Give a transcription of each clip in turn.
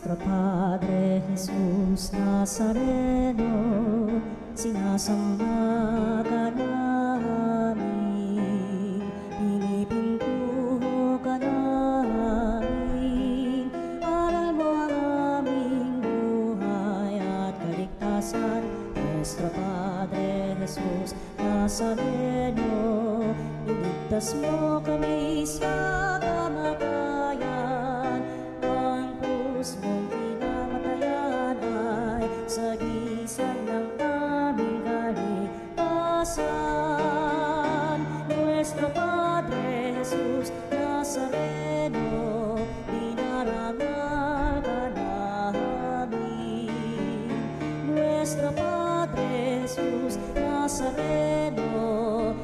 Nuestro Padre Jesús Nazareno, sinasamba ka namin, pinipintuho ka namin, aral mo ang aming buhay at kaligtasan. Nuestro Padre Jesús Nazareno, iligtas mo kami sa kamatayan. Ang krus mong pinamatayan ay sagisag ng aming kaligtasan. Nuestro Padre Jesus Nazareno, dinarangal ka namin. Nuestro Padre Jesus Nazareno,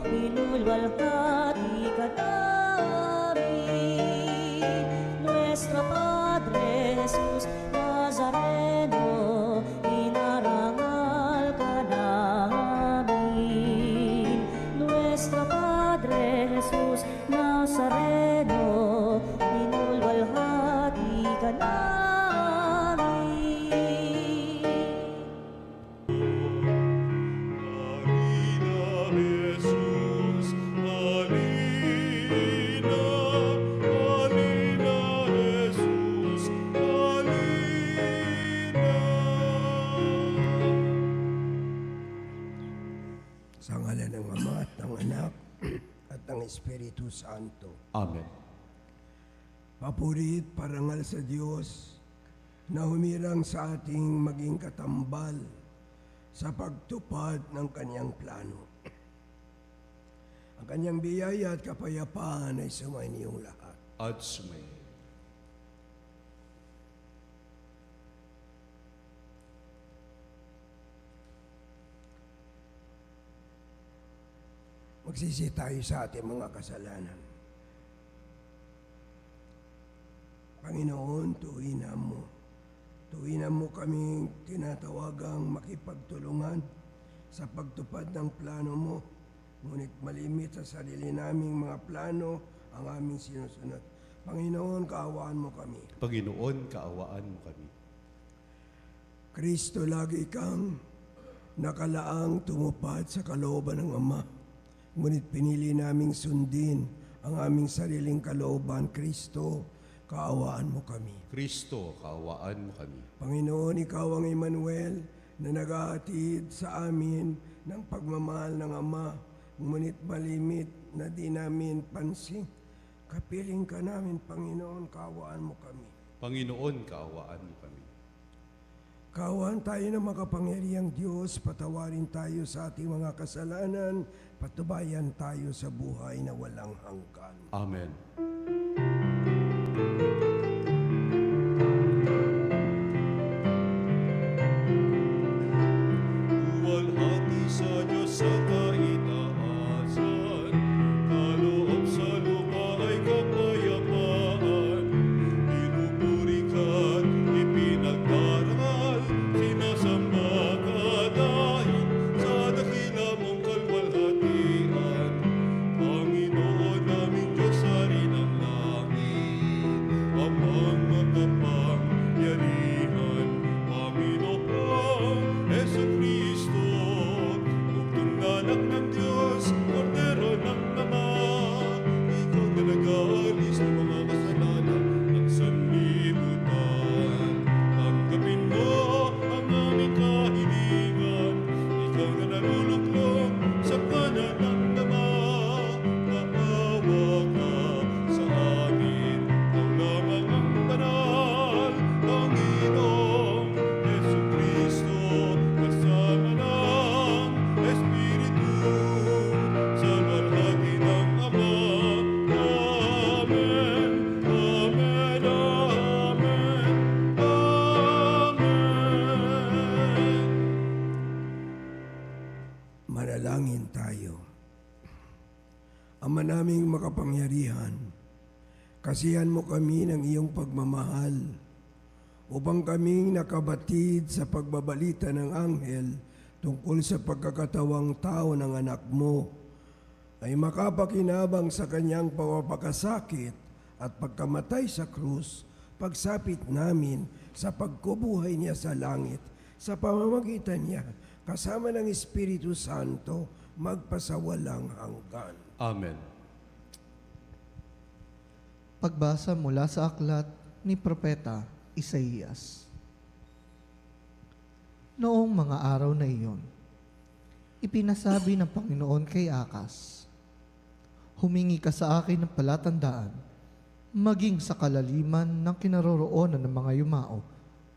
inulwalhati ka namin. Nuestro Padre Jesus Nazareno, inarangal ka namin. Nuestro Padre Jesus Nazareno, inulwalhati ka namin. Sa ngalan ng Ama at ng Anak at ng Espiritu Santo. Amen. Papurit, parangal sa Diyos na humirang sa ating maging katambal sa pagtupad ng Kanyang plano. Ang Kanyang biyaya at kapayapaan ay sumainiyong lahat. At sumay. Magsisi tayo sa ating mga kasalanan. Panginoon, tuwinan mo kaming tinatawagang makipagtulungan sa pagtupad ng plano mo, ngunit malimit sa sarili naming mga plano ang aming sinusunod. Panginoon, kaawaan mo kami. Panginoon, kaawaan mo kami. Kristo, lagi kang nakalaang tumupad sa kalooban ng Ama. Ngunit pinili naming sundin ang aming sariling kalooban. Kristo, kaawaan mo kami. Kristo, kaawaan mo kami. Panginoon, Ikaw ang Emmanuel na naghahatid sa amin ng pagmamahal ng Ama. Ngunit malimit na di namin pansin. Kapiling ka namin, Panginoon, kaawaan mo kami. Panginoon, kaawaan mo kami. Kaawaan tayo ng makapangyarihang Diyos, patawarin tayo sa ating mga kasalanan, patubayan tayo sa buhay na walang hanggan. Amen. Walhati sa Diyos sa kaitaasan, kaloob sa lupa ay kapayapaan. Pinupuri ka't ipinagdarangal, sinasamba ka dahil sa dakila mong kalwalhatian. Panginoon naming Diyos sa rin ang langit, amang makapangyarihan. Panginoon Jesucristo, bugtong na anak ng Diyos, kordero ng Ama. Ikaw na nag-aalis ng mga kasalanan ng sanlibutan. Tanggapin mo ang aming kahilingan. Ikaw na naluluklok sa kanan ng Ama. Maawa ka sa amin. Ikaw lamang ang banal, Panginoong Jesucristo, kasama ng Espiritu, sa walhati ng Ama. Amen, amen, amen, amen. Manalangin tayo. Ama naming makapangyarihan, kasihan mo kami ng iyong pagmamahal upang kaming nakabatid sa pagbabalita ng anghel tungkol sa pagkakatawang tao ng anak mo ay makapakinabang sa kanyang pagpapakasakit at pagkamatay sa krus pagsapit namin sa pagkubuhay niya sa langit, sa pamamagitan niya, kasama ng Espiritu Santo, magpasawalang hanggan. Amen. Pagbasa mula sa aklat ni Propeta Isaías. Noong mga araw na iyon, ipinasabi ng Panginoon kay Akas, "Humingi ka sa akin ng palatandaan, maging sa kalaliman ng kinaroroonan ng mga yumao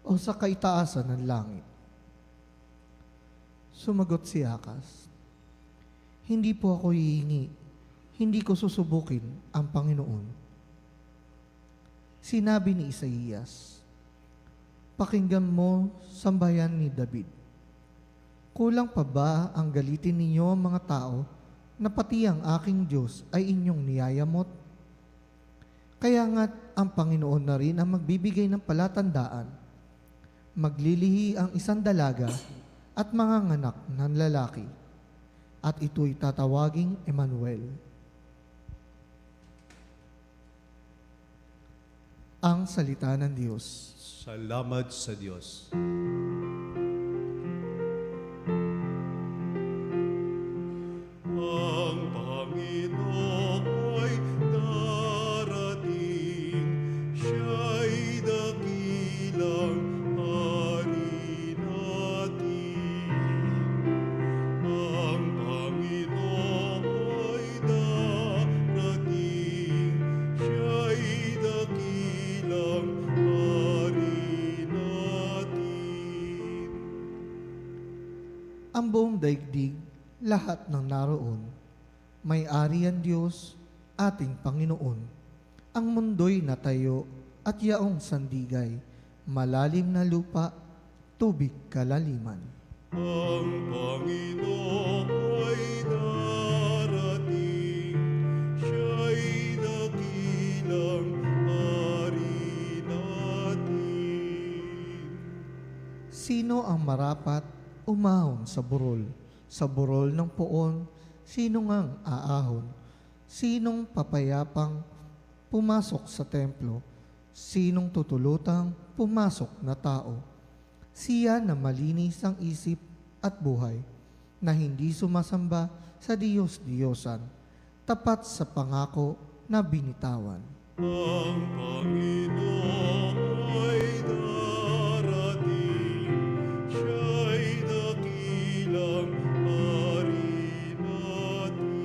o sa kaitaasan ng langit." Sumagot si Akas, "Hindi po ako hihingi, hindi ko susubukin ang Panginoon." Sinabi ni Isaías, "Pakinggan mo, sambayan ni David. Kulang pa ba ang galitin ninyo mga tao na pati ang aking Diyos ay inyong niyayamot? Kaya nga't ang Panginoon na rin ang magbibigay ng palatandaan. Maglilihi ang isang dalaga at manganganak ng lalaki, at ito'y tatawaging Emmanuel." Ang salita ng Diyos. Salamat sa Diyos. Ang Panginoon ay darating, siya'y dakilang hari natin. Ang Panginoon ay darating, siya'y dakilang hari natin. Ang buong daigdig, lahat ng naroon, may-ari ang Diyos, ating Panginoon. Ang mundo'y natayo at yaong sandigay, malalim na lupa, tubig kalaliman. Ang Panginoon ay darating, siya'y dakilang hari natin. Sino ang marapat umahon sa burol? Sa burol ng poon, sino ngang aahon? Sinong papayapang pumasok sa templo? Sinong tutulutang pumasok na tao? Siya na malinis ang isip at buhay, na hindi sumasamba sa Diyos-Diyosan, tapat sa pangako na binitawan. Ang Panginoon ay darating, siya'y dakilang hari natin.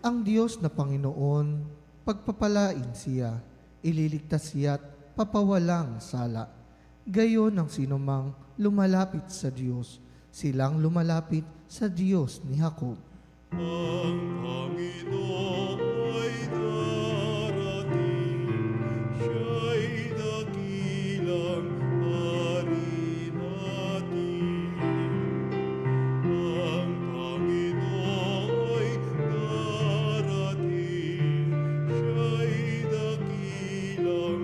Ang Diyos na Panginoon, pagpapalain siya, ililigtas siya at papawalang sala. Gayon ang sinumang lumalapit sa Diyos, silang lumalapit sa Diyos ni Jacob. Ang Panginoon ay darating, siya'y dakilang hari natin. Ang Panginoon ay darating, siya'y dakilang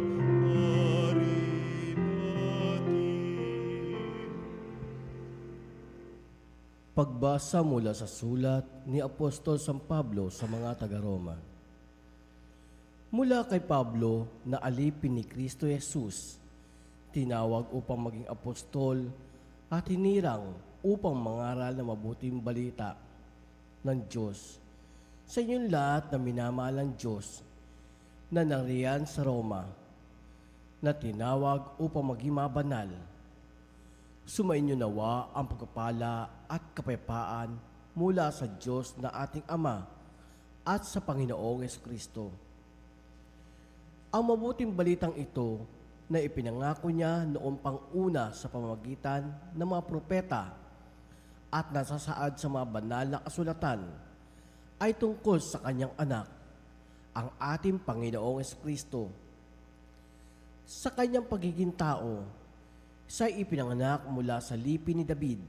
hari natin. Pagbasa mula sa sulat ni Apostol San Pablo sa mga taga-Roma. Mula kay Pablo na alipin ni Kristo Jesus, tinawag upang maging apostol at hinirang upang mangaral ng mabuting balita ng Diyos sa inyong lahat na minamahal ng Diyos na nariyan sa Roma, na tinawag upang maging mabanal. Sumainyo nawa ang pagpapala at kapayapaan mula sa Diyos na ating Ama at sa Panginoong Jesucristo. Ang mabuting balitang ito na ipinangako niya noong pang-una sa pamamagitan ng mga propeta at nasasaad sa mga banal na kasulatan ay tungkol sa kanyang anak, ang ating Panginoong Jesucristo. Sa kanyang pagiging tao, siya'y ipinanganak mula sa lipi ni David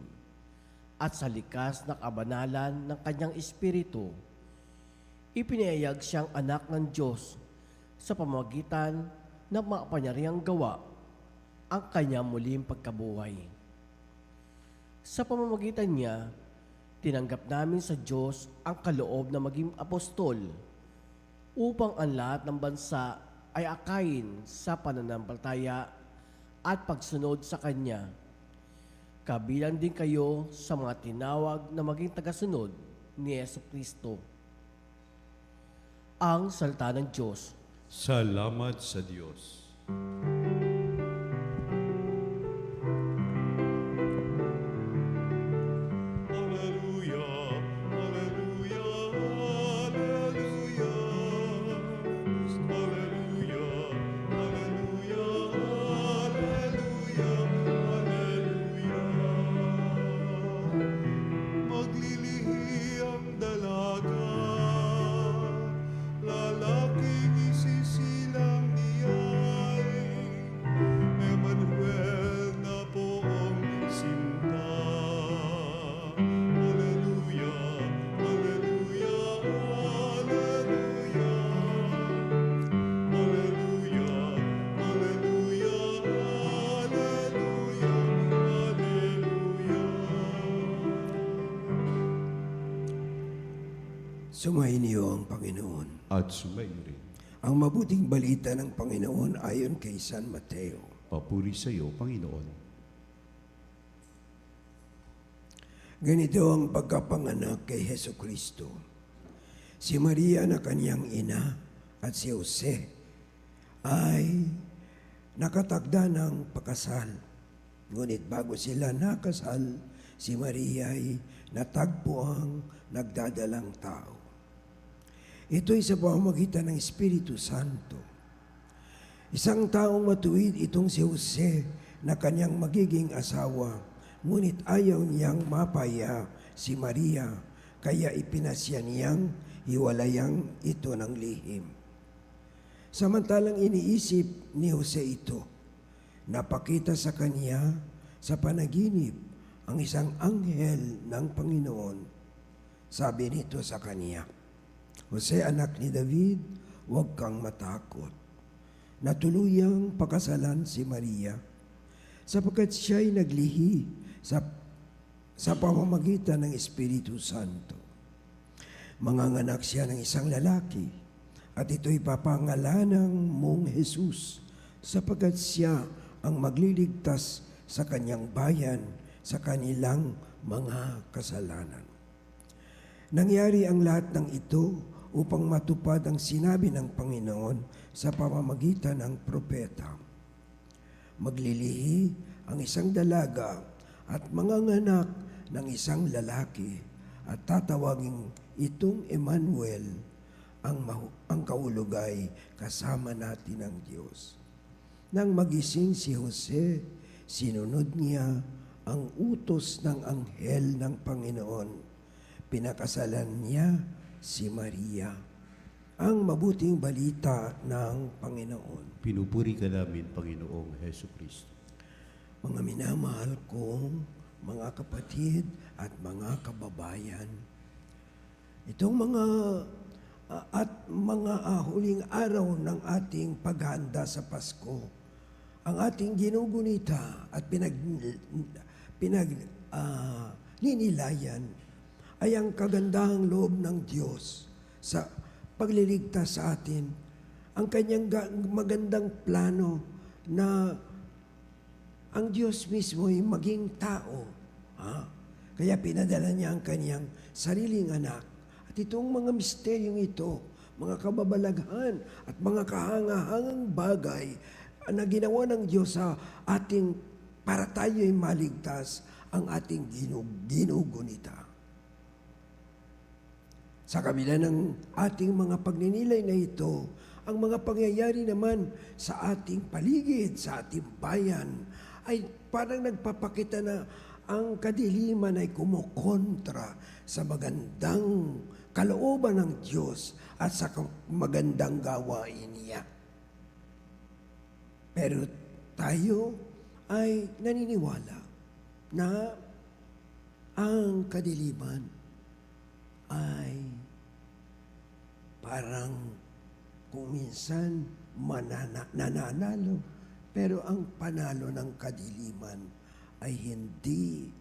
at sa likas na kabanalan ng kanyang espiritu. Ipinahayag siyang anak ng Diyos sa pamamagitan ng makapangyarihang gawa ang kanyang muling pagkabuhay. Sa pamamagitan niya, tinanggap namin sa Diyos ang kaloob na maging apostol upang ang lahat ng bansa ay akayin sa pananampalataya at pagsunod sa Kanya. Kabilang din kayo sa mga tinawag na maging tagasunod ni Jesucristo. Ang salita ng Diyos. Salamat sa Diyos. Hallelujah, hallelujah, hallelujah. Hallelujah, hallelujah, hallelujah, hallelujah. Maglilihi ang dalaga, lalaking isisilang niya'y Emmanuel na poong sinta. Hallelujah, hallelujah, hallelujah. Hallelujah, hallelujah, hallelujah, hallelujah. Sumayin niyo ang Panginoon. At sumayo rin. Ang mabuting balita ng Panginoon ayon kay San Mateo. Papuri sa iyo, Panginoon. Ganito ang pagkapanganak kay Heso Kristo. Si Maria na kanyang ina at si Jose ay nakatakda ng pakasal. Ngunit bago sila nakasal, si Maria ay natagpo ang nagdadalang tao. Ito'y sa pamamagitan ng Espiritu Santo. Isang taong matuwid itong si Jose na kanyang magiging asawa, ngunit ayaw niyang mapaya si Maria, kaya ipinasya niyang hiwalayang ito ng lihim. Samantalang iniisip ni Jose ito, napakita sa kanya sa panaginip ang isang anghel ng Panginoon. Sabi nito sa kanya, Jose, anak ni David, huwag kang matakot. Natuluyang pakasalan si Maria, sapagkat siya'y naglihi sa pamamagitan ng Espiritu Santo. Manganganak siya ng isang lalaki, at ito'y papangalanang mong Jesus, sapagkat siya ang magliligtas sa kanyang bayan sa kanilang mga kasalanan. Nangyari ang lahat ng ito upang matupad ang sinabi ng Panginoon sa pamamagitan ng propeta. Maglilihi ang isang dalaga at manganganak ng isang lalaki at tatawagin itong Emmanuel, ang kaulugay kasama natin ng Diyos. Nang magising si Jose, sinunod niya ang utos ng anghel ng Panginoon. Pinakasalan niya si Maria. Ang mabuting balita ng Panginoon. Pinupuri ka namin, Panginoong Heso Kristo. Mga minamahal kong mga kapatid at mga kababayan, itong mga huling araw ng ating paghahanda sa Pasko, ang ating ginugunita at ninilayan ay ang kagandahang loob ng Diyos sa pagliligtas sa atin, ang kanyang magandang plano na ang Diyos mismo ay maging tao. Kaya pinadala niya ang kanyang sariling anak. At itong mga misteryong ito, mga kababalaghan at mga kahangahangang bagay na ginawa ng Diyos sa ating para tayo'y maligtas, ang ating ginugunita. Sa kabila ng ating mga pagninilay na ito, ang mga pangyayari naman sa ating paligid, sa ating bayan, ay parang nagpapakita na ang kadiliman ay kumukontra sa magandang kalooban ng Diyos at sa magandang gawain niya. Pero tayo ay naniniwala na ang kadiliman ay parang kung minsan nananalo, pero ang panalo ng kadiliman ay hindi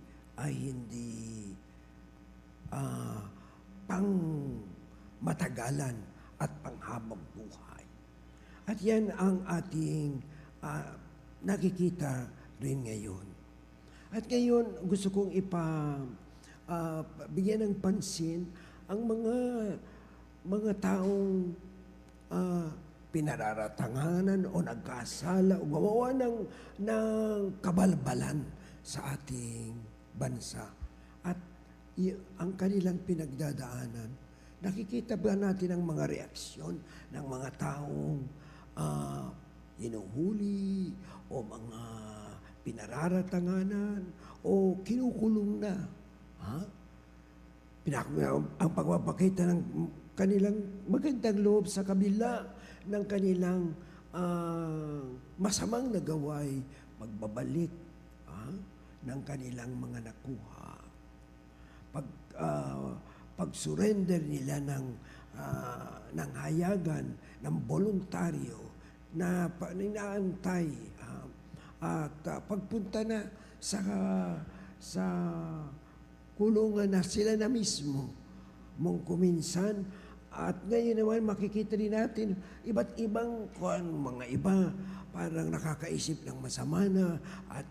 pang matagalan at panghabang buhay. At yan ang ating nakikita rin ngayon. At ngayon, gusto kong bigyan ng pansin ang mga taong pinararatanganan o nagkasala o gumawa ng kabalbalan sa ating bansa. At ang kanilang pinagdadaanan, nakikita ba natin ang mga reaksyon ng mga taong hinuhuli o mga pinararatanganan o kinukulong na? Ang pagpapakita ng kanilang magandang loob sa kabila ng kanilang masamang nagaway, magbabalik ng kanilang mga nakuha. Pag-surrender nila ng hayagan, ng voluntaryo na inaantay at pagpunta na sa kulungan na sila na mismo mong kuminsan. At ngayon naman makikita rin natin iba't ibang mga iba parang nakakaisip ng masama na at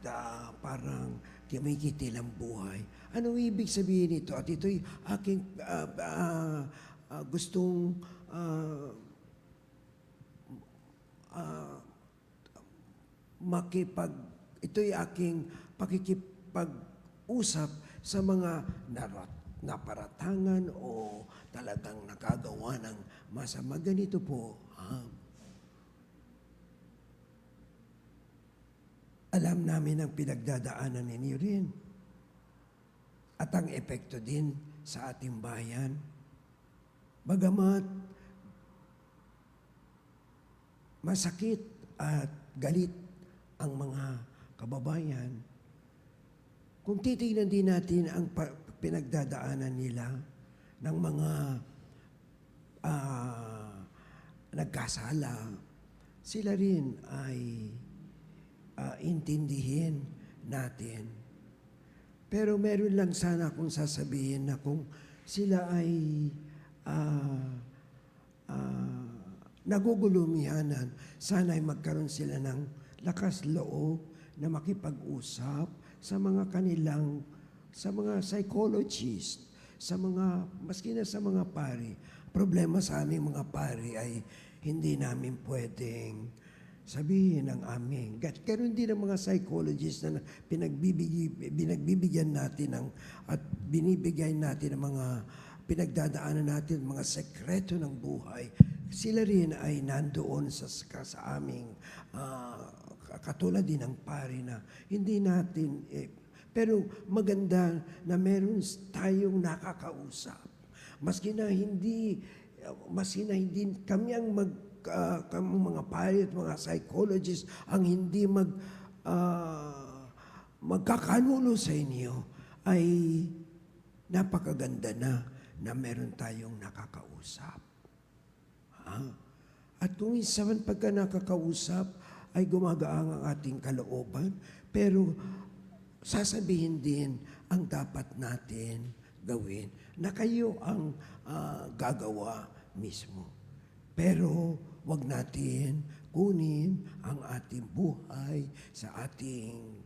parang kumikitil ang buhay. Anong ibig sabihin nito? At ito'y aking gustong ito'y aking pakikipag-usap sa mga naparatangan o talagang nakagawa ng masama. Ganito po, alam namin ang pinagdadaanan ninyo rin at ang epekto din sa ating bayan. Bagamat masakit at galit ang mga kababayan, kung titignan din natin ang pinagdadaanan nila ng mga nagkasala, sila rin ay intindihin natin. Pero meron lang sana akong sasabihin na kung sila ay nagugulumihanan, sana ay magkaroon sila ng lakas loob na makipag-usap sa mga psychologist, maski na sa mga pari. Problema sa aming mga pari ay hindi namin pwedeng sabihin ang aming. Karoon din ang mga psychologist na pinagbibigyan natin at binibigay natin ang mga pinagdadaanan natin, mga sekreto ng buhay. Sila rin ay nandoon sa aming katulad din ng pari na hindi natin pero maganda na meron tayong nakakausap. Maski na hindi kami ang mga pari at mga psychologist ang hindi magkakanulo sa inyo, ay napakaganda na meron tayong nakakausap. At kung minsan pagka nakakausap, ay gumagaang ang ating kalooban, pero sasabihin din ang dapat natin gawin na kayo ang gagawa mismo. Pero wag natin kunin ang ating buhay sa ating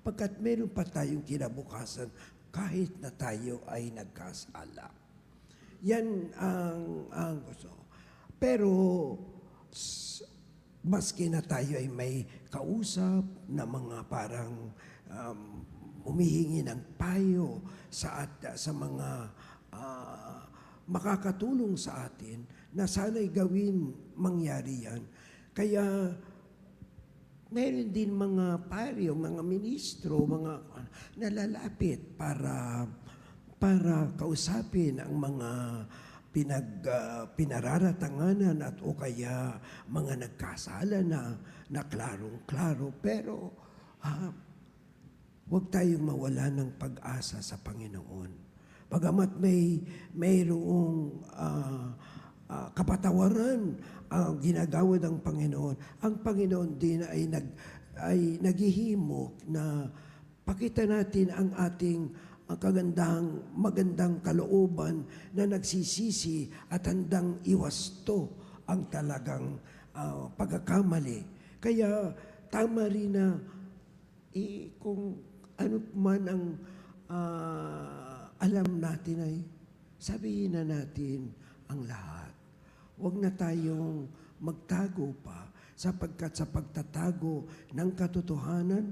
pagkat meron pa tayong kinabukasan kahit na tayo ay nagkasala. Yan ang gusto. Pero maski na tayo ay may kausap na mga parang humihingi ng payo sa mga makakatulong sa atin na sana'y mangyari yan. Kaya meron din mga pari o mga ministro, mga nalalapit para kausapin ang mga pinararatanganan at o kaya mga nagkasala na klarong-klaro. Pero huwag tayong mawala ng pag-asa sa Panginoon. Bagamat mayroong kapatawaran ang ginagawa ng Panginoon, ang Panginoon din ay naghihimok na pakita natin ang ating magandang kalooban na nagsisisi at handang iwasto ang talagang pagkakamali. Kaya tama rin na kung ano man ang alam natin ay sabihin na natin ang lahat. Huwag na tayong magtago pa sapagkat sa pagtatago ng katotohanan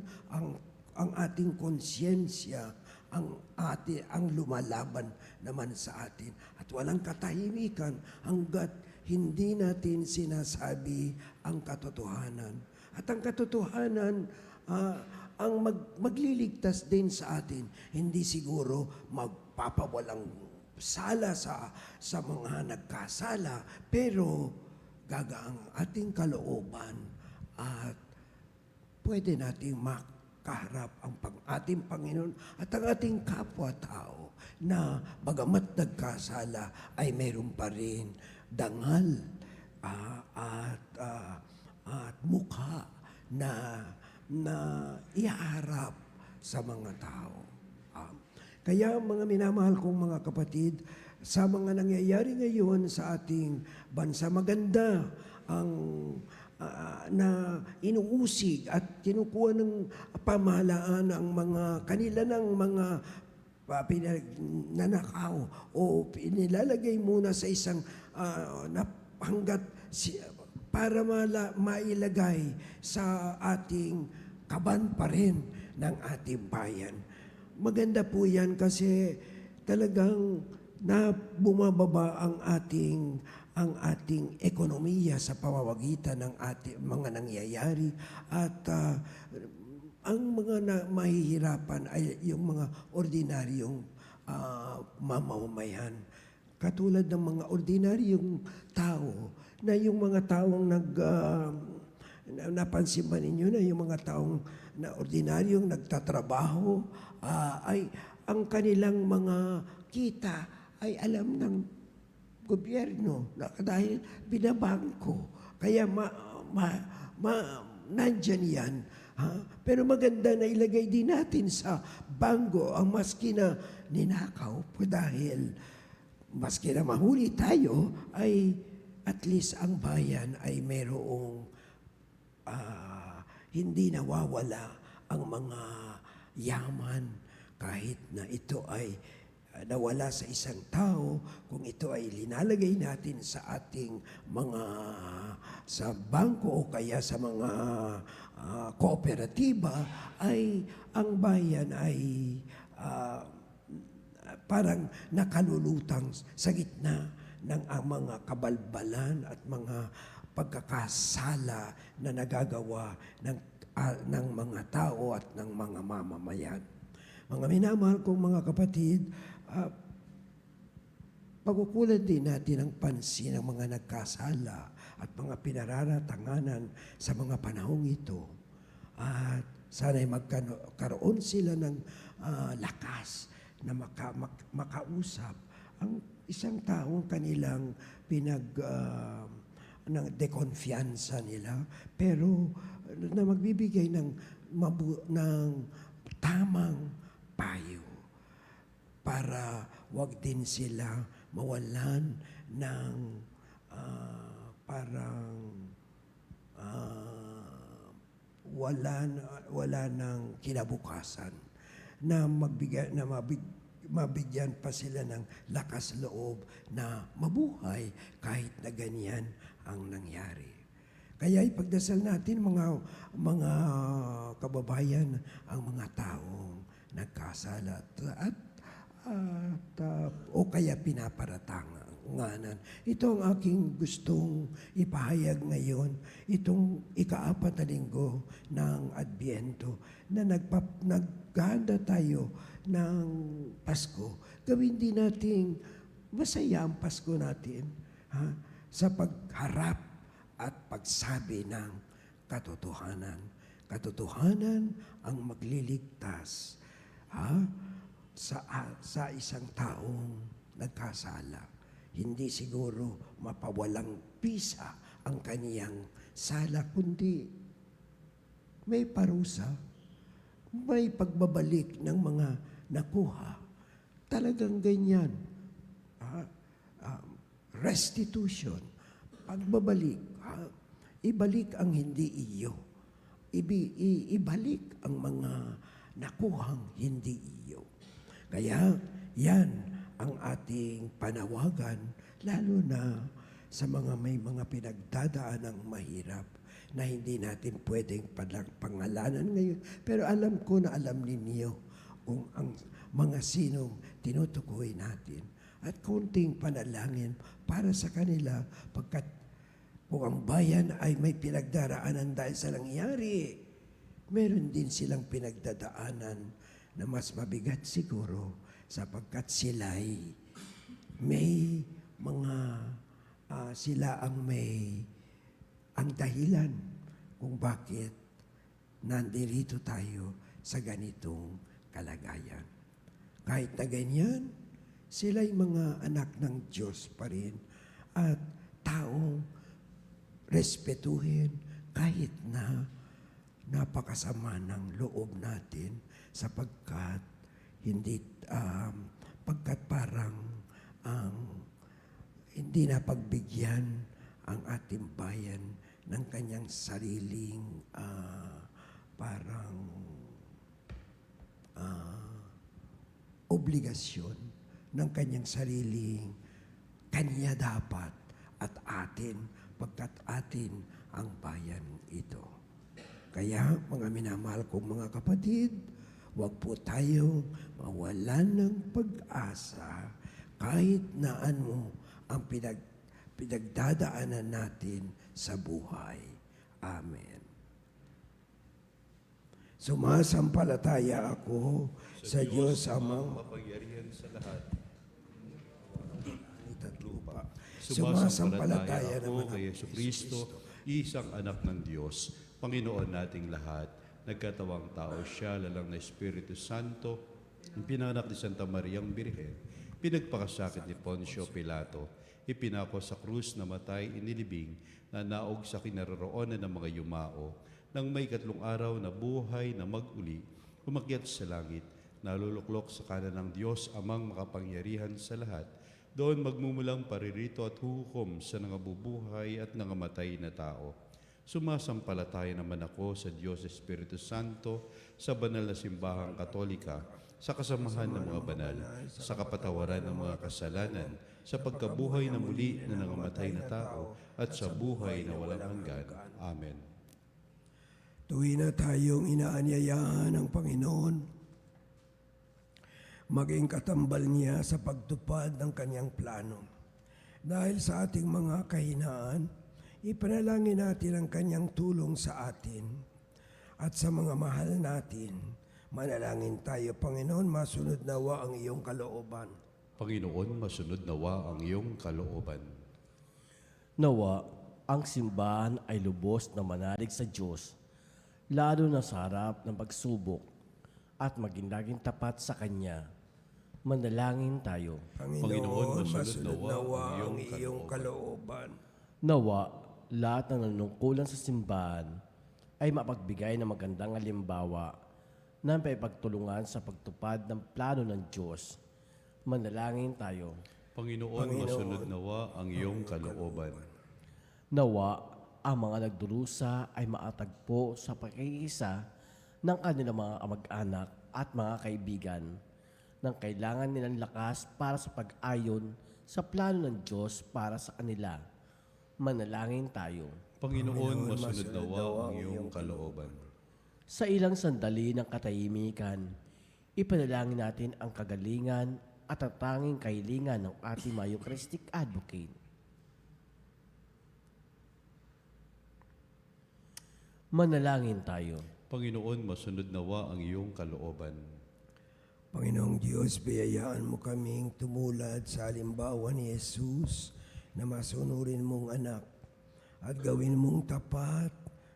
ang ating konsyensya ang lumalaban naman sa atin at walang katahimikan hanggat hindi natin sinasabi ang katotohanan. At ang katotohanan ang magliligtas din sa atin. Hindi siguro magpapawalang sala sa mga nagkasala, pero gagaang ating kalooban at pwede nating makaharap ang ating Panginoon at ang ating kapwa-tao na bagamat nagkasala ay mayroon pa rin dangal at mukha na iharap sa mga tao. Kaya mga minamahal kong mga kapatid, sa mga nangyayari ngayon sa ating bansa, maganda ang na inuusig at kinukuha ng pamahalaan ang mga kanila ng mga nanakaw o inilalagay muna sa isang hanggat para mailagay sa ating kaban pa rin ng ating bayan. Maganda po yan kasi talagang bumababa ang ating ekonomiya sa pamamagitan ng ating mga nangyayari at ang mga mahihirapan ay yung mga ordinaryong mamamayan. Katulad ng mga ordinaryong tao na yung mga taong napansin ba ninyo na yung mga taong na ordinaryong nagtatrabaho ay ang kanilang mga kita ay alam ng gobyerno dahil binabangko. Kaya nandyan yan. Pero maganda na ilagay din natin sa bangko ang maski na ninakaw po dahil maski na mahuli tayo ay at least ang bayan ay mayroong hindi nawawala ang mga yaman kahit na ito ay nawala sa isang tao, kung ito ay linalagay natin sa ating sa bangko o kaya sa mga kooperatiba, ay ang bayan ay parang nakalulutang sa gitna ng mga kabalbalan at mga pagkakasala na nagagawa ng mga tao at ng mga mamamayan. Mga minamahal kong mga kapatid, pagkukulan din natin ang pansin ng mga nagkasala at mga pinararatanganan sa mga panahong ito. At sana'y magkaroon sila ng lakas na makausap ang isang taong kanilang ng dekonfiansa nila, pero na magbibigay ng tamang payo para wag din sila mawalan ng wala ng kinabukasan, na mabigyan pa sila ng lakas loob na mabuhay kahit na ganyan ang nangyari. Kaya ipagdasal natin mga kababayan ang mga taong nagkasala o kaya pinaparatanganan. Ito ang aking gustong ipahayag ngayon, itong ika-4 na linggo ng Adbyento na naghahanda tayo ng Pasko. Gawin din nating masaya ang Pasko natin sa pagharap at pagsabi ng katotohanan. Katotohanan ang magliligtas sa isang taong nagkasala. Hindi siguro mapawalang pisa ang kaniyang sala, kundi may parusa, may pagbabalik ng mga nakuha. Talagang ganyan. Restitution, pagbabalik. ibalik ang hindi iyo. Ibalik ang mga nakuhang hindi iyo. Kaya yan ang ating panawagan, lalo na sa mga may mga pinagdadaan ng mahirap na hindi natin pwedeng pangalanan ngayon. Pero alam ko na alam ninyo kung ang mga sinong tinutukoy natin. At konting panalangin para sa kanila pagkat kung ang bayan ay may pinagdaraanan dahil sa nangyari, meron din silang pinagdadaanan na mas mabigat siguro sapagkat sila'y may mga sila ang ang dahilan kung bakit nandirito tayo sa ganitong kalagayan. Kahit na ganyan, sila'y mga anak ng Diyos pa rin at taong respetuhin kahit na napakasama ng loob natin sapagkat pagkat parang hindi na pagbigyan ang ating bayan ng kanyang sariling parang obligasyon ng kanyang sariling kanya dapat at atin pagkat atin ang bayan ito. Kaya mga minamahal kong mga kapatid, huwag po tayong mawalan ng pag-asa kahit na ano ang pinagdadaanan natin sa buhay. Amen. Sumasampalataya ako sa Diyos Amang mapangyarihan sa lahat. at lupa. Sumasampalataya naman ako kay Yesu Kristo, isang anak ng Diyos, Panginoon nating lahat. Nagkatawang tao siya, lalang na Espiritu Santo, ang pinanganak ni Santa Mariang Birhen, pinagpakasakit ni Poncio Pilato, ipinako sa krus na matay, inilibing, na naog sa kinaroroonan ng mga yumao, nang may 3 araw na buhay na mag-uli, umakyat sa langit, naluluklok sa kanan ng Diyos amang makapangyarihan sa lahat, doon magmumulang paririto at huhukom sa nangabubuhay at nangamatay na tao. Sumasampalataya naman ako sa Diyos Espiritu Santo, sa banal na simbahang katolika, sa kasamahan ng mga banal, sa kapatawaran ng mga kasalanan, sa pagkabuhay na muli na nangamatay na tao, at sa buhay na walang hanggan. Amen. Tuwin na tayong inaanyayahan ng Panginoon, maging katambal niya sa pagtupad ng kanyang plano. Dahil sa ating mga kahinaan, ipanalangin natin ang kanyang tulong sa atin at sa mga mahal natin. Manalangin tayo, Panginoon, masunod nawa ang iyong kalooban. Panginoon, masunod nawa ang iyong kalooban. Nawa, ang simbahan ay lubos na manalig sa Diyos, lalo na sa harap ng pagsubok, at maging laging tapat sa Kanya. Manalangin tayo. Panginoon, masunod nawa ang iyong kalooban. Nawa, lahat ng nanungkulan sa simbahan ay mapagbigay ng magandang halimbawa na paipagtulungan sa pagtupad ng plano ng Diyos. Manalangin tayo. Panginoon, masunod nawa ang iyong kalooban. Nawa, ang mga nagdurusa ay maatagpo sa pakikiisa ng kanilang mga kamag-anak at mga kaibigan nang kailangan nilang lakas para sa pag-ayon sa plano ng Diyos para sa kanila. Manalangin tayo. Panginoon, masunod nawa ang iyong kalooban. Sa ilang sandali ng katahimikan, ipanalangin natin ang kagalingan at ang tanging kahilingan ng ating mga Eucharistic Advocate. Manalangin tayo. Panginoon, masunod nawa ang iyong kalooban. Panginoong Diyos, biyayaan mo kaming tumulad sa halimbawa ni Jesus na masunurin mong anak at gawin mong tapat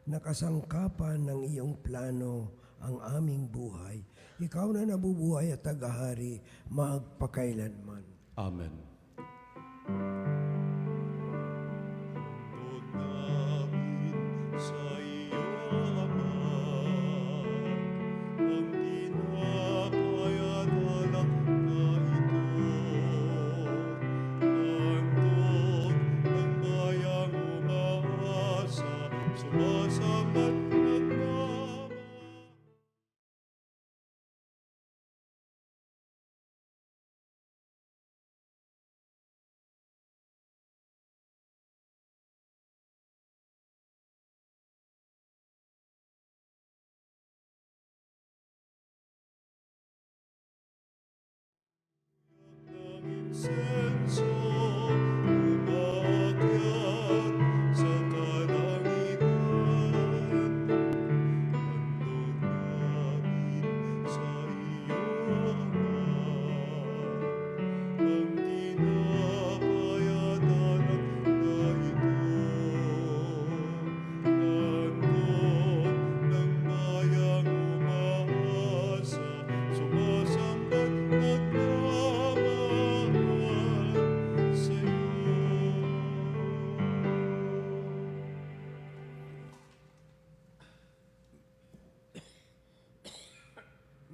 na kasangkapan ng iyong plano ang aming buhay. Ikaw na nabubuhay at tagahari magpakailanman. Amen. Tugod namin sa iyo, Ama, ang tinapay at alak na ito. Handog ng bayang umaasa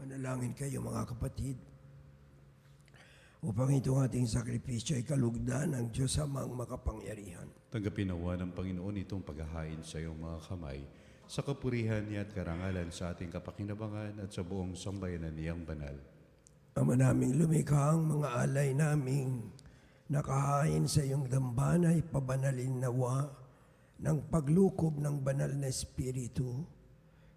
Manalangin kayo mga kapatid upang itong ating sakripisyo ay kalugdan ng Diyos Amang makapangyarihan. Tanggapin nawa ng Panginoon itong paghahain sa iyong mga kamay sa kapurihan niya at karangalan sa ating kapakinabangan at sa buong sambayanan niyang banal. Ama naming lumikha, ang mga alay naming nakahain sa iyong dambana ay pabanalin nawa ng paglukob ng banal na Espiritu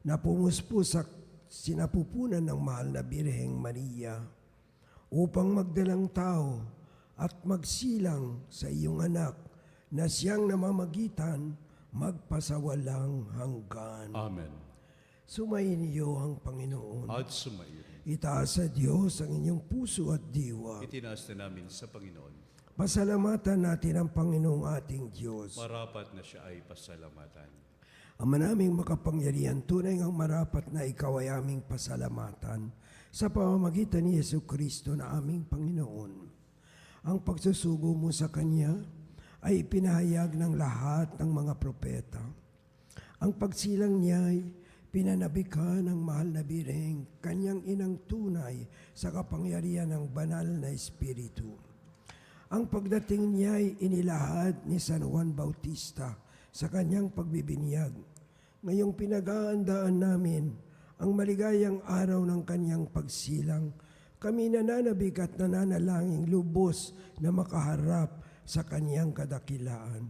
na pumuspusak sinapupunan ng mahal na Birheng Maria upang magdalang tao at magsilang sa iyong anak na siyang namamagitan magpasawalang hanggan. Amen. Sumayin niyo ang Panginoon. At sumayin. Itaas sa Diyos ang inyong puso at diwa. Itinaas na namin sa Panginoon. Pasalamatan natin ang Panginoong ating Diyos. Marapat na siya ay pasalamatan. Ama naming makapangyarihan, tunay ngang marapat na ikaw ay aming pasalamatan sa pamamagitan ni Jesucristo na aming Panginoon. Ang pagsusugo mo sa Kanya ay ipinahayag ng lahat ng mga propeta. Ang pagsilang niya ay pinanabika ng mahal na Birheng, Kanyang inang tunay sa kapangyarihan ng banal na Espiritu. Ang pagdating niya ay inilahad ni San Juan Bautista sa kanyang pagbibinyag. Ngayong pinag-aandaan namin ang maligayang araw ng kanyang pagsilang, kami nananabik at nananalangin lubos na makaharap sa kanyang kadakilaan.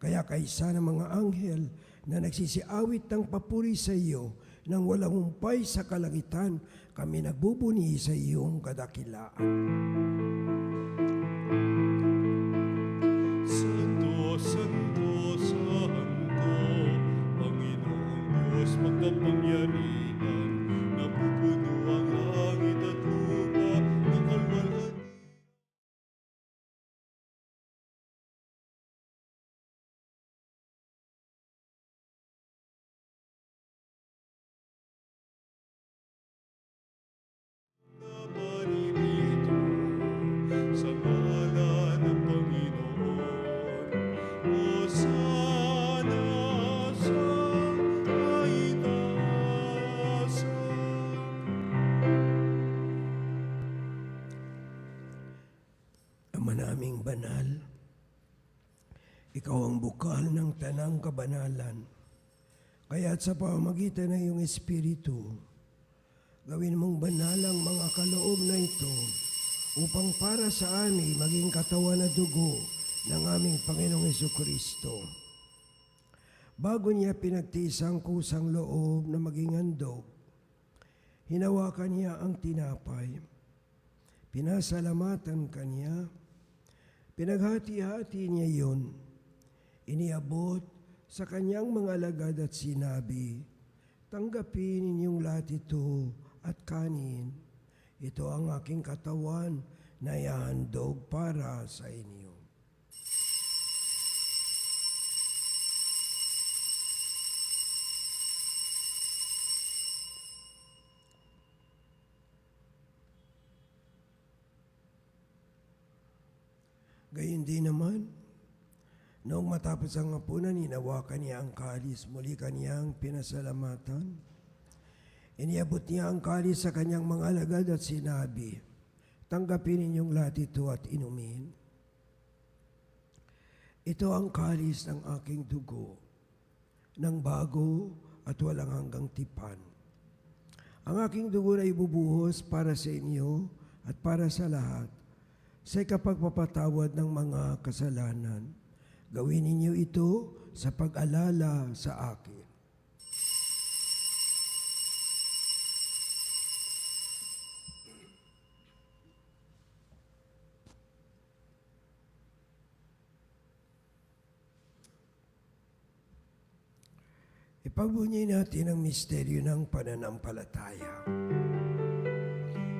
Kaya kaysa ng mga anghel na nagsisiawit ng papuri sa iyo nang walang humpay sa kalangitan, kami nagbubuni sa iyong kadakilaan. Santo, Santo, Santo, Panginoong Diyos magkapangyarihan, napupuno ang langit at lupa ng kalwalhatian. Na maririto sa ngalan ng Panginoon, Hosana sa kaitaasan. Ama naming banal, ikaw ang bukal ng tanang kabanalan. Kaya't sa pamamagitan ng iyong Espiritu, gawin mong banal ang mga kaloob na ito upang para sa amin maging katawan na dugo ng aming Panginoong Jesucristo. Bago niya pinagtiis ang kusang loob na maging handog, hinawakan niya ang tinapay, pinasalamatan kanya, pinaghati-hati niya iyon, iniabot sa kanyang mga alagad at sinabi, tanggapin ninyong lahat ito at kanin. Ito ang aking katawan na ihahandog para sa inyo. Gayun din naman, noong matapos ang hapunan, hinawakan niya ang kalis, muli kaniyang pinasalamatan. Iniabot niya ang kalis sa kanyang mga alagad at sinabi, tanggapin ninyong lahat ito at inumin. Ito ang kalis ng aking dugo, ng bago at walang hanggang tipan. Ang aking dugo na ibubuhos para sa inyo at para sa lahat, sa ikapagpapatawad ng mga kasalanan. Gawin ninyo ito sa pag-alala sa akin. Ipagbunyi natin ang misteryo ng pananampalataya.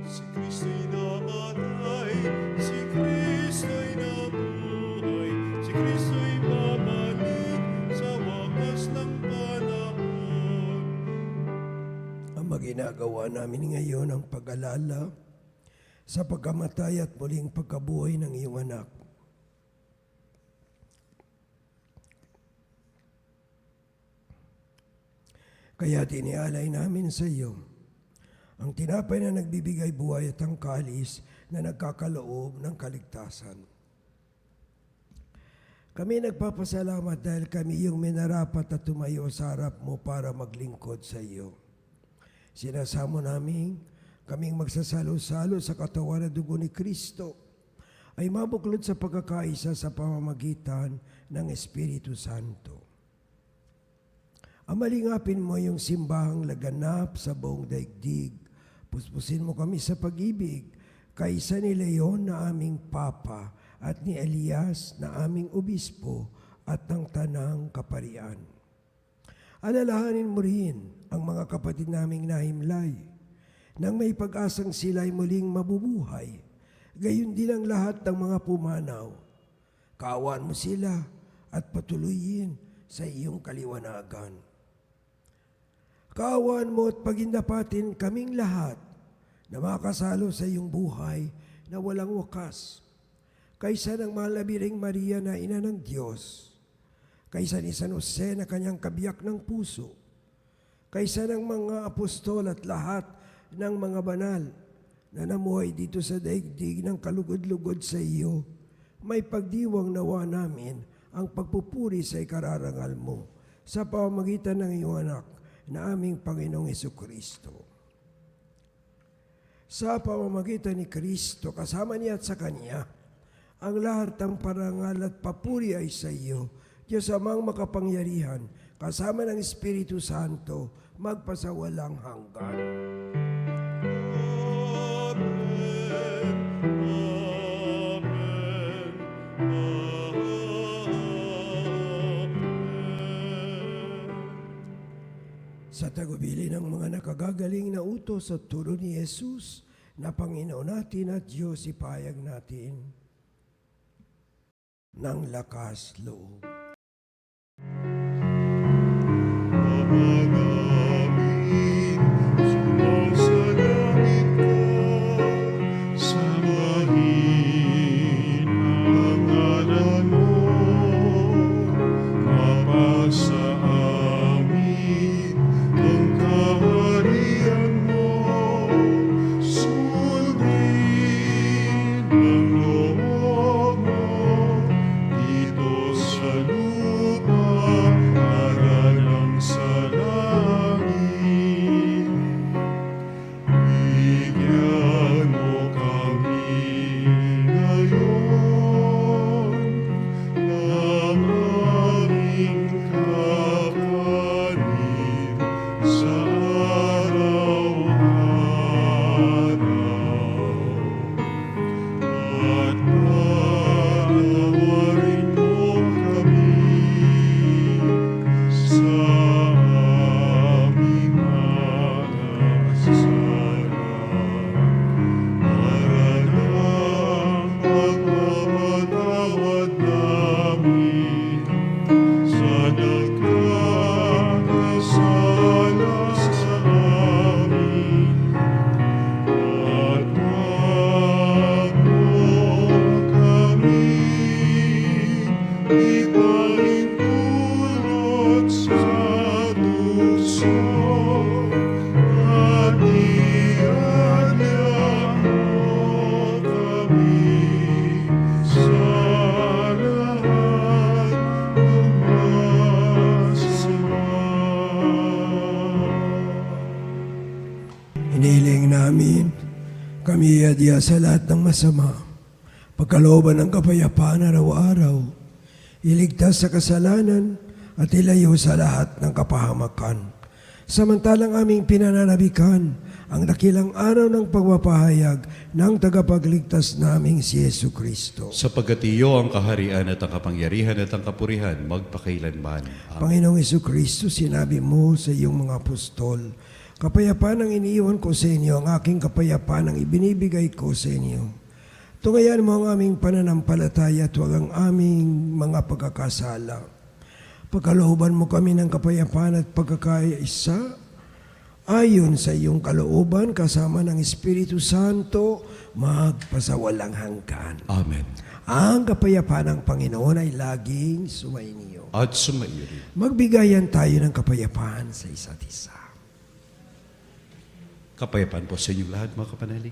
Si Kristo'y namatay, si Kristo'y nabuhay, si Kristo'y babalik sa wakas ng panahon. Ang maginagawa namin ngayon ang pag-alala sa pagkamatay at muling pagkabuhay ng iyong anak. Kaya tinialay namin sa iyo ang tinapay na nagbibigay buhay at ang kalis na nagkakaloob ng kaligtasan. Kami nagpapasalamat dahil kami yung minarapat at tumayo sa harap mo para maglingkod sa iyo. Sinasamo namin kaming magsasalo-salo sa katawan at dugo ni Kristo ay mabuklod sa pagkakaisa sa pamamagitan ng Espiritu Santo. Amalingapin mo yung simbahang laganap sa buong daigdig. Puspusin mo kami sa pag-ibig, kaisa ni Leon na aming Papa at ni Elias na aming Obispo at ng Tanang Kaparian. Alalahanin mo rin ang mga kapatid naming nahimlay, nang may pag-asang sila'y muling mabubuhay, gayon din ang lahat ng mga pumanaw. Kaawaan mo sila at patuloyin sa iyong kaliwanagan. Kaawaan mo at pagindapatin kaming lahat na makasalo sa iyong buhay na walang wakas. Kaysa ng mahal na Birheng Maria na ina ng Diyos, kaysa ni San Jose na kanyang kabiyak ng puso, kaysa ng mga apostol at lahat ng mga banal na namuhay dito sa daigdig ng kalugod-lugod sa iyo, may pagdiwang nawa namin ang pagpupuri sa ikararangal mo sa pamamagitan ng iyong anak na aming Panginoong Jesucristo. Sa pamamagitan ni Kristo, kasama niya at sa Kanya, ang lahat ng parangal at papuri ay sa iyo, Diyos Amang makapangyarihan, kasama ng Espiritu Santo, magpasawalang hanggan. Sa tagubili ng mga nakagagaling na utos at turo ni Jesus, na Panginoon natin at Diyos, ipahayag natin ng lakas loob. Ama namin, sumasalangit ka, sambahin ang ngalan mo, mapasa amin ang kaharian mo, sundin ang loob mo, dito sa lupa, para lang sa langit. Bigyan mo kami ngayon ng aming kakanin sa araw-araw. At patawarin mo kami sa aming mga kasalanan, para lang pagpapatawad namin sa nagkakasala sa amin. At wag mo kami ipahintulot sa tukso, at iadya mo kami sa lahat ng masama. Inihiling namin, kami iadya sa lahat ng masama, pagkalooban ng kapayapaan araw-araw, iligtas sa kasalanan at ilayo sa lahat ng kapahamakan. Samantalang aming pinananabikan ang dakilang araw ng pagpapahayag ng tagapagligtas naming si Jesucristo. Sapagkat iyo ang kaharian at ang kapangyarihan at ang kapurihan magpakailanman. Amen. Panginoong Jesucristo, sinabi mo sa iyong mga apostol, kapayapaan ang iniiwan ko sa inyo, ang aking kapayapaan ang ibinibigay ko sa inyo. Tungayan mo ang aming pananampalataya at huwag ang aming mga pagkakasala. Pagkalooban mo kami ng kapayapaan at pagkakaisa, ayon sa iyong kalooban kasama ng Espiritu Santo, magpasawalang hanggan. Amen. Ang kapayapaan ng Panginoon ay laging sumainyo. At sumaiyo rin. Magbigayan tayo ng kapayapaan sa isa't isa. Kapayapaan po sa inyong lahat, mga kapanalig.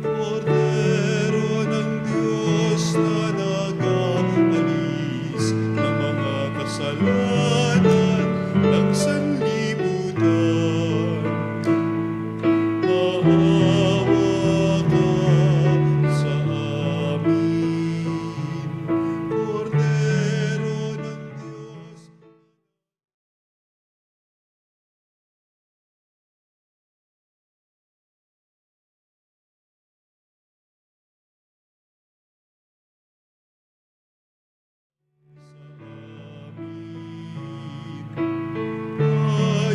Kordero ng Diyos na nag-aalis ng mga kasalanan ng sanlibutan. Maawa ka sa amin, Kordero ng Diyos.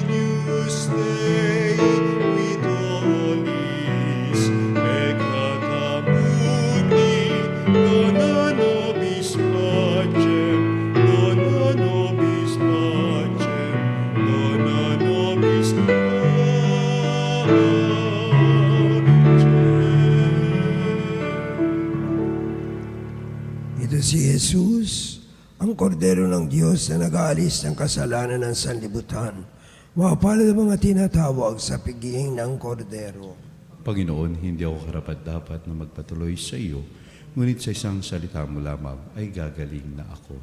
Agnus Dei, qui tollis peccatam mundi, dona nobis pacem, dona nobis pacem, dona nobis pacem. Ito si Jesus, ang kordero ng Diyos na nag-aalis ng kasalanan ng sanlibutan. Mapalad ang mga tinatawag sa piging ng kordero. Panginoon, hindi ako karapat-dapat na magpatuloy sa iyo, ngunit sa isang salita mo lamang ay gagaling na ako.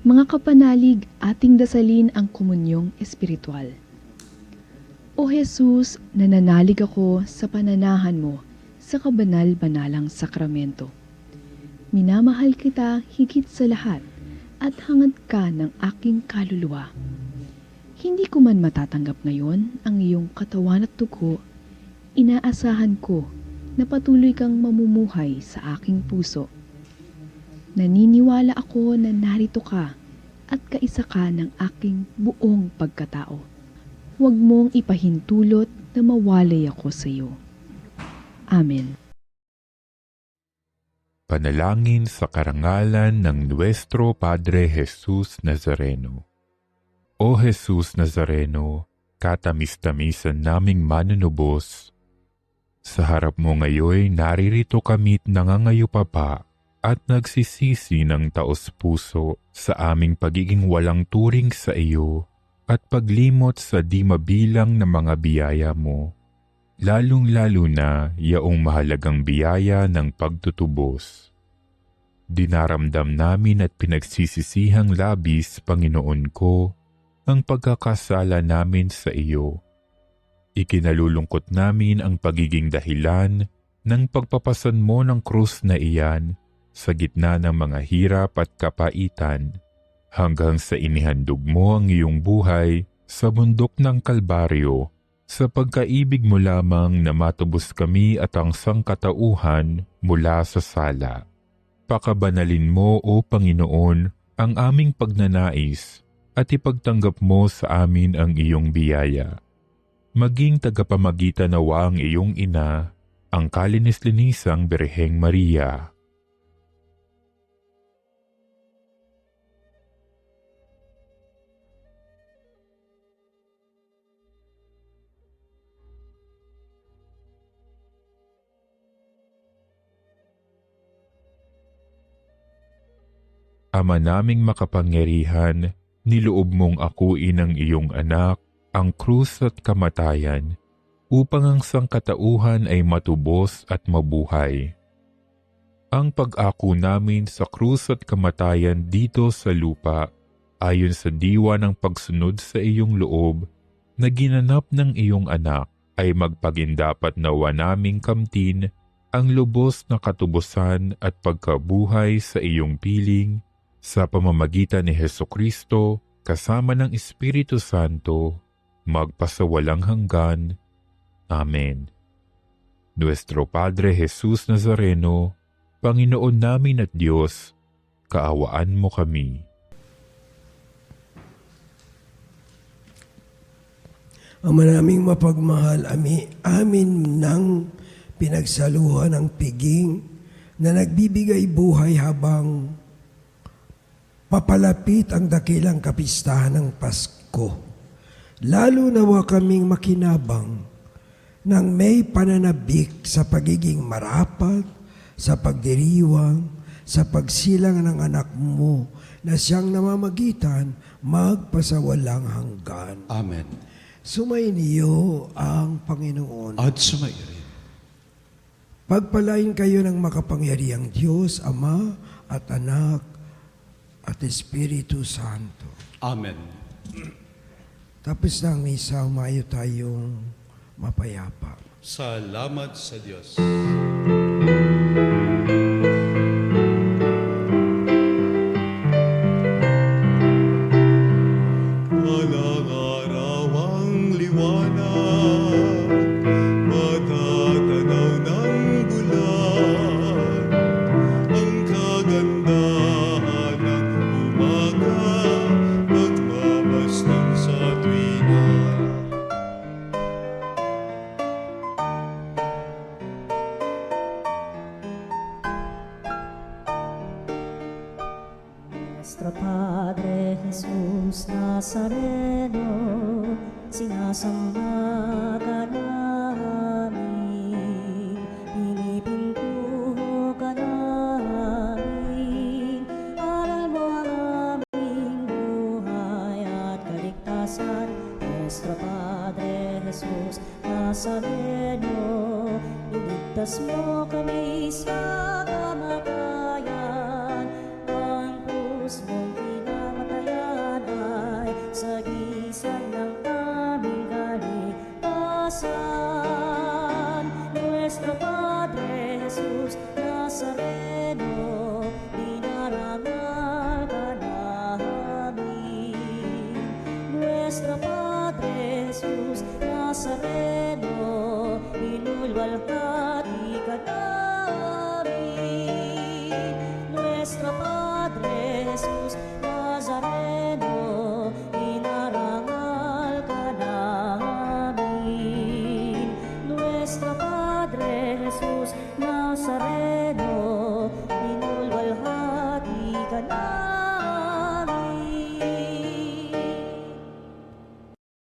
Mga kapanalig, ating dasalin ang komunyong espiritual. O Jesus, nananalig ako sa pananahan mo sa kabanal-banalang sakramento. Minamahal kita higit sa lahat at hangad ka ng aking kaluluwa. Hindi ko man matatanggap ngayon ang iyong katawan at dugo, inaasahan ko na patuloy kang mamumuhay sa aking puso. Naniniwala ako na narito ka at kaisa ka ng aking buong pagkatao. Huwag mong ipahintulot na mawalay ako sa iyo. Amen. Panalangin sa karangalan ng Nuestro Padre Jesus Nazareno. O Jesus Nazareno, katamis-tamisan naming manunubos, sa harap mo ngayon naririto kami't nangangayupapa at nagsisisi ng taos-puso sa aming pagiging walang turing sa iyo at paglimot sa di mabilang na mga biyaya mo, lalong-lalo na yaong mahalagang biyaya ng pagtutubos. Dinaramdam namin at pinagsisisihang labis, Panginoon ko, ang pagkakasala namin sa iyo. Ikinalulungkot namin ang pagiging dahilan ng pagpapasan mo ng krus na iyan sa gitna ng mga hirap at kapaitan, hanggang sa inihandog mo ang iyong buhay sa bundok ng Kalbaryo, sa pagkaibig mo lamang na matubos kami at ang sangkatauhan mula sa sala. Pakabanalin mo, O Panginoon, ang aming pagnanais at ipagtanggap mo sa amin ang iyong biyaya. Maging tagapamagitan nawa ang iyong ina, ang kalinis-linisang Birheng Maria. Ama naming makapangyarihan, niloob mong akuin ang iyong anak, ang krus at kamatayan, upang ang sangkatauhan ay matubos at mabuhay. Ang pag-ako namin sa krus at kamatayan dito sa lupa, ayon sa diwa ng pagsunod sa iyong loob, na ginanap ng iyong anak, ay magpagindapat nawa naming kamtin ang lubos na katubusan at pagkabuhay sa iyong piling, sa pamamagitan ni Hesukristo, kasama ng Espiritu Santo, magpasawalang hanggan. Amen. Nuestro Padre Jesus Nazareno, Panginoon namin at Diyos, kaawaan mo kami. Ama naming mapagmahal, amin nang pinagsaluhan ng piging na nagbibigay buhay habang Papalapit ang dakilang kapistahan ng Pasko. Lalo nawa kaming makinabang ng may pananabik sa pagiging marapat, sa pagdiriwang, sa pagsilang ng anak mo na siyang namamagitan magpasawalang hanggan. Amen. Sumainiyo ang Panginoon. At sumairi. Pagpalain kayo ng makapangyarihang Diyos, Ama at Anak at Espiritu Santo. Amen. Tapos ng misa, umayo tayong mapayapa. Salamat sa Diyos. Walang araw ang liwanag, matatanaw ng bulan, ang kagandahan ng umaga, pagmamastang sa tuwina. Nuestro Padre Jesus Nazareno, sinasamba ka namin, pinipintuho ka namin, aral mo ang aming buhay at kaligtasan. Nuestro Padre Jesus Nazareno, iligtas mo kami sa kamatayan, ang krus mong pinamatayan ay sagisag ng aming kaligtasan. Nuestro Padre Jesus Nazareno, dinarangal ka namin. Nuestro Padre Jesus Nazareno, inulwalhati ka namin. Nuestro Padre Jesus Nazareno, inarangal ka namin. Nuestro Padre Jesus Nazareno,